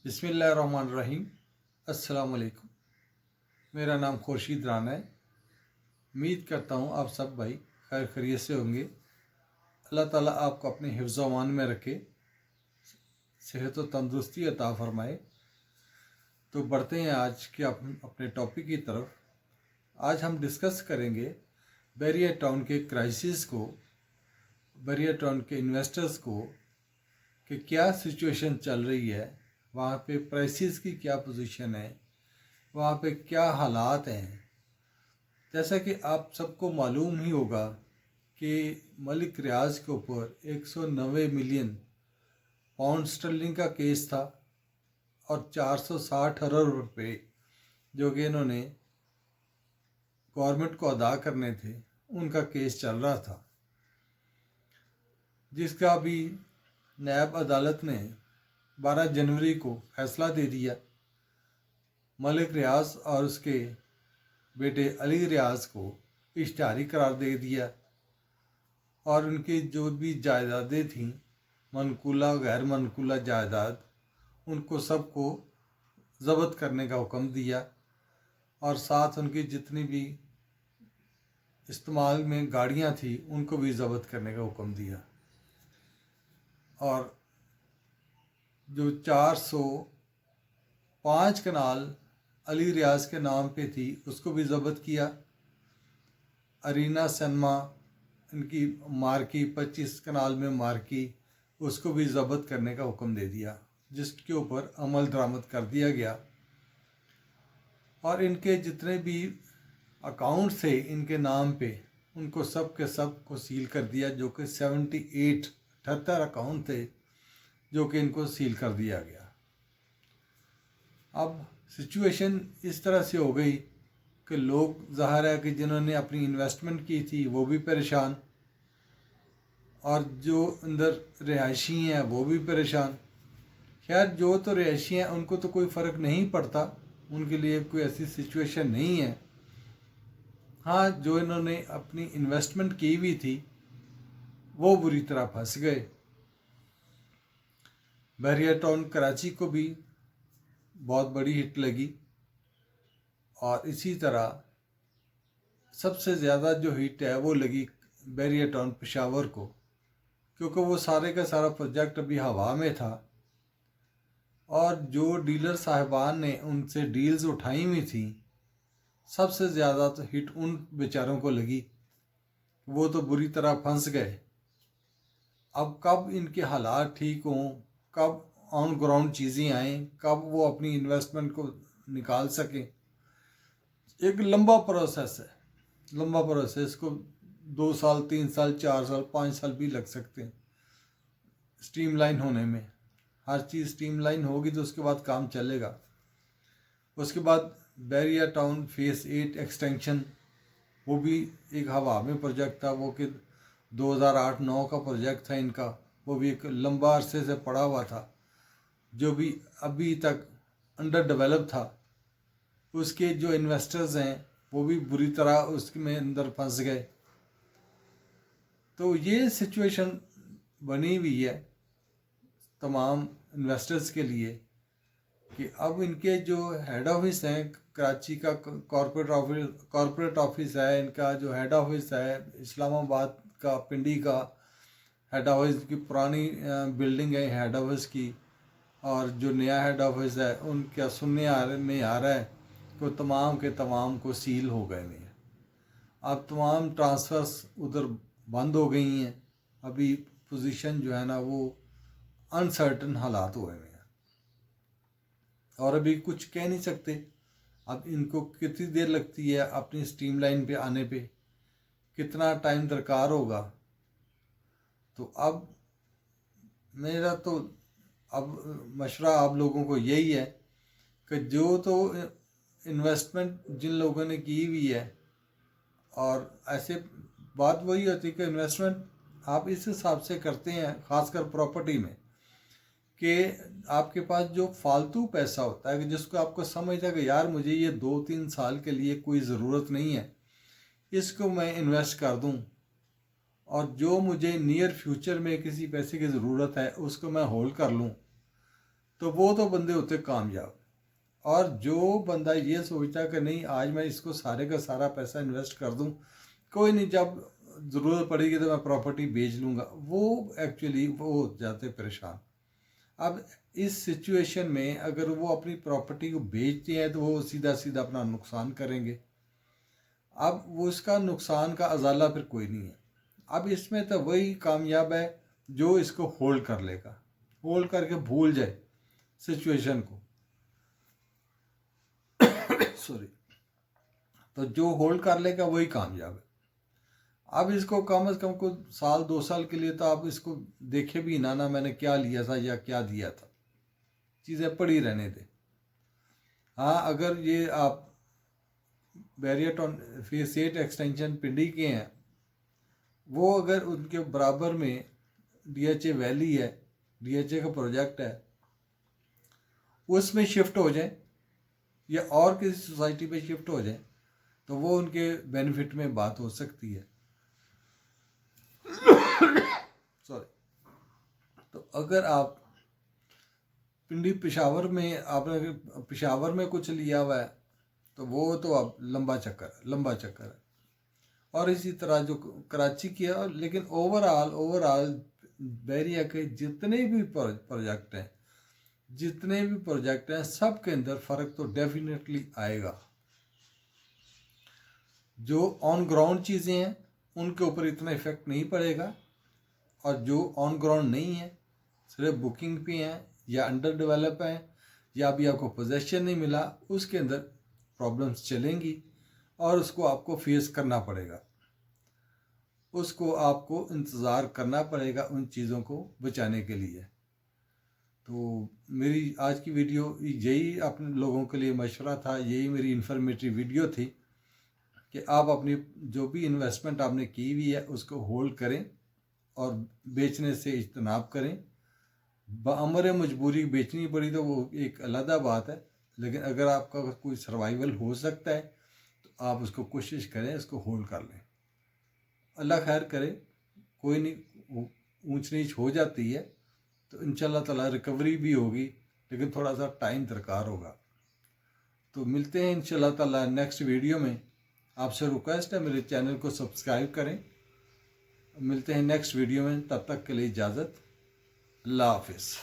بسم اللہ الرحمن الرحیم۔ السلام علیکم۔ میرا نام خورشید رانا ہے۔ امید کرتا ہوں آپ سب بھائی خیر خیریت سے ہوں گے۔ اللہ تعالیٰ آپ کو اپنے حفظ و امان میں رکھے، صحت و تندرستی عطا فرمائے۔ تو بڑھتے ہیں آج کے اپنے ٹاپک کی طرف۔ آج ہم ڈسکس کریں گے بیریا ٹاؤن کے کرائسس کو، بیریا ٹاؤن کے انویسٹرز کو کہ کیا سچویشن چل رہی ہے، وہاں پہ پرائسز کی کیا پوزیشن ہے، وہاں پہ کیا حالات ہیں۔ جیسا کہ آپ سب کو معلوم ہی ہوگا کہ ملک ریاض کے اوپر 190 ملین پاؤنڈ سٹرلنگ کا کیس تھا اور 460 ارب روپے جو کہ انہوں نے گورنمنٹ کو ادا کرنے تھے، ان کا کیس چل رہا تھا، جس کا بھی نیب عدالت نے 12 جنوری کو فیصلہ دے دیا۔ ملک ریاض اور اس کے بیٹے علی ریاض کو اشتہاری قرار دے دیا اور ان کی جو بھی جائیدادیں تھیں، منقولہ غیر منقولہ جائیداد، ان کو سب کو ضبط کرنے کا حکم دیا اور ساتھ ان کی جتنی بھی استعمال میں گاڑیاں تھیں ان کو بھی ضبط کرنے کا حکم دیا، اور جو 405 کنال علی ریاض کے نام پہ تھی اس کو بھی ضبط کیا۔ ارینا سنیما ان کی مارکی 25 کنال میں مارکی، اس کو بھی ضبط کرنے کا حکم دے دیا، جس کے اوپر عمل درآمد کر دیا گیا۔ اور ان کے جتنے بھی اکاؤنٹ تھے ان کے نام پہ، ان کو سب کے سب کو سیل کر دیا، جو کہ 78 اکاؤنٹ تھے جو کہ ان کو سیل کر دیا گیا۔ اب سچویشن اس طرح سے ہو گئی کہ لوگ ظاہر ہے کہ جنہوں نے اپنی انویسٹمنٹ کی تھی وہ بھی پریشان، اور جو اندر رہائشی ہیں وہ بھی پریشان۔ خیر جو تو رہائشی ہیں ان کو تو کوئی فرق نہیں پڑتا، ان کے لیے کوئی ایسی سچویشن نہیں ہے۔ ہاں جو انہوں نے اپنی انویسٹمنٹ کی ہوئی تھی وہ بری طرح پھنس گئے۔ بیریا ٹاؤن کراچی کو بھی بہت بڑی ہٹ لگی، اور اسی طرح سب سے زیادہ جو ہٹ ہے وہ لگی بیریا ٹاؤن پشاور کو، کیونکہ وہ سارے کا سارا پروجیکٹ ابھی ہوا میں تھا، اور جو ڈیلر صاحبان نے ان سے ڈیلز اٹھائی ہوئی تھیں سب سے زیادہ تو ہٹ ان بیچاروں کو لگی، وہ تو بری طرح پھنس گئے۔ اب کب ان کے حالات ٹھیک ہوں، کب آن گراؤنڈ چیزیں آئیں، کب وہ اپنی انویسٹمنٹ کو نکال سکیں، ایک لمبا پروسیس ہے، لمبا پروسیس کو 2 سال 3 سال 4 سال 5 سال بھی لگ سکتے ہیں اسٹریم لائن ہونے میں۔ ہر چیز اسٹریم لائن ہوگی تو اس کے بعد کام چلے گا۔ اس کے بعد بیریا ٹاؤن فیس 8 ایکسٹینشن، وہ بھی ایک ہوا میں پروجیکٹ تھا، وہ کہ 2008-9 کا پروجیکٹ تھا ان کا، وہ بھی ایک لمبا عرصے سے پڑا ہوا تھا جو بھی ابھی تک انڈر ڈیولپ تھا۔ اس کے جو انویسٹرز ہیں وہ بھی بری طرح اس میں اندر پھنس گئے۔ تو یہ سچویشن بنی ہوئی ہے تمام انویسٹرز کے لیے کہ اب ان کے جو ہیڈ آفس ہیں کراچی کا کارپوریٹ آفس ہے، ان کا جو ہیڈ آفس ہے اسلام آباد کا پنڈی کا ہیڈ آفس کی پرانی بلڈنگ ہے ہیڈ آفس کی، اور جو نیا ہیڈ آفس ہے ان کا سننے میں آ رہا ہے کہ تمام کے تمام کو سیل ہو گئے ہیں۔ اب تمام ٹرانسفرز ادھر بند ہو گئی ہیں، ابھی پوزیشن جو ہے نا وہ انسرٹن حالات ہوئے ہیں، اور ابھی کچھ کہہ نہیں سکتے اب ان کو کتنی دیر لگتی ہے اپنی اسٹریم لائن پہ آنے پہ، کتنا ٹائم درکار ہوگا۔ تو اب میرا تو اب مشورہ آپ لوگوں کو یہی ہے کہ جو تو انویسٹمنٹ جن لوگوں نے کی ہوئی ہے، اور ایسے بات وہی ہوتی ہے کہ انویسٹمنٹ آپ اس حساب سے کرتے ہیں خاص کر پراپرٹی میں کہ آپ کے پاس جو فالتو پیسہ ہوتا ہے کہ جس کو آپ کو سمجھتا ہے کہ یار مجھے یہ 2-3 سال کے لیے کوئی ضرورت نہیں ہے، اس کو میں انویسٹ کر دوں، اور جو مجھے نیئر فیوچر میں کسی پیسے کی ضرورت ہے اس کو میں ہولڈ کر لوں، تو وہ تو بندے ہوتے کامیاب. اور جو بندہ یہ سوچتا کہ نہیں آج میں اس کو سارے کا سارا پیسہ انویسٹ کر دوں, کوئی نہیں جب ضرورت پڑے گی تو میں پراپرٹی بیچ لوں گا, وہ ایکچولی وہ ہو جاتے پریشان. اب اس سچویشن میں اگر وہ اپنی پراپرٹی کو بیچتے ہیں تو وہ سیدھا سیدھا اپنا نقصان کریں گے. اب وہ اس کا نقصان کا ازالہ پھر کوئی نہیں ہے. اب اس میں تو وہی کامیاب ہے جو اس کو ہولڈ کر لے گا, ہولڈ کر کے بھول جائے سچویشن کو. سوری. تو جو ہولڈ کر لے گا وہی کامیاب ہے. اب اس کو کم از کم کو 1-2 سال کے لیے تو آپ اس کو دیکھے بھی نہ میں نے کیا لیا تھا یا کیا دیا تھا, چیزیں پڑی رہنے دیں. ہاں اگر یہ آپ بیریٹ آن فیز 8 ایکسٹینشن پنڈی کے ہیں, وہ اگر ان کے برابر میں ڈی ایچ اے ویلی ہے, ڈی ایچ اے کا پروجیکٹ ہے, اس میں شفٹ ہو جائیں یا اور کسی سوسائٹی پہ شفٹ ہو جائیں تو وہ ان کے بینیفٹ میں بات ہو سکتی ہے. سوری. تو اگر آپ پنڈی پشاور میں آپ نے پشاور میں کچھ لیا ہوا ہے تو وہ تو اب لمبا چکر ہے. اور اسی طرح جو کراچی کی ہے, لیکن اوور آل بیریا کے جتنے بھی پروجیکٹ ہیں سب کے اندر فرق تو ڈیفینیٹلی آئے گا. جو آن گراؤنڈ چیزیں ہیں ان کے اوپر اتنا افیکٹ نہیں پڑے گا, اور جو آن گراؤنڈ نہیں ہیں صرف بکنگ پہ ہیں یا انڈر ڈیولپ ہیں یا ابھی آپ کو پوزیشن نہیں ملا, اس کے اندر پرابلمس چلیں گی اور اس کو آپ کو فیس کرنا پڑے گا, اس کو آپ کو انتظار کرنا پڑے گا ان چیزوں کو بچانے کے لیے. تو میری آج کی ویڈیو یہی اپنے لوگوں کے لیے مشورہ تھا, یہی میری انفارمیٹیو ویڈیو تھی کہ آپ اپنی جو بھی انویسٹمنٹ آپ نے کی ہوئی ہے اس کو ہولڈ کریں اور بیچنے سے اجتناب کریں. بامر مجبوری بیچنی پڑی تو وہ ایک علیحدہ بات ہے, لیکن اگر آپ کا کوئی سروائیول ہو سکتا ہے تو آپ اس کو کوشش کریں, اس کو ہولڈ کر لیں. اللہ خیر کرے, کوئی نہیں اونچ نیچ ہو جاتی ہے تو انشاءاللہ تعالی ریکوری بھی ہوگی, لیکن تھوڑا سا ٹائم درکار ہوگا. تو ملتے ہیں انشاءاللہ تعالی نیکسٹ ویڈیو میں. آپ سے ریکویسٹ ہے میرے چینل کو سبسکرائب کریں. ملتے ہیں نیکسٹ ویڈیو میں, تب تک کے لیے اجازت. اللہ حافظ.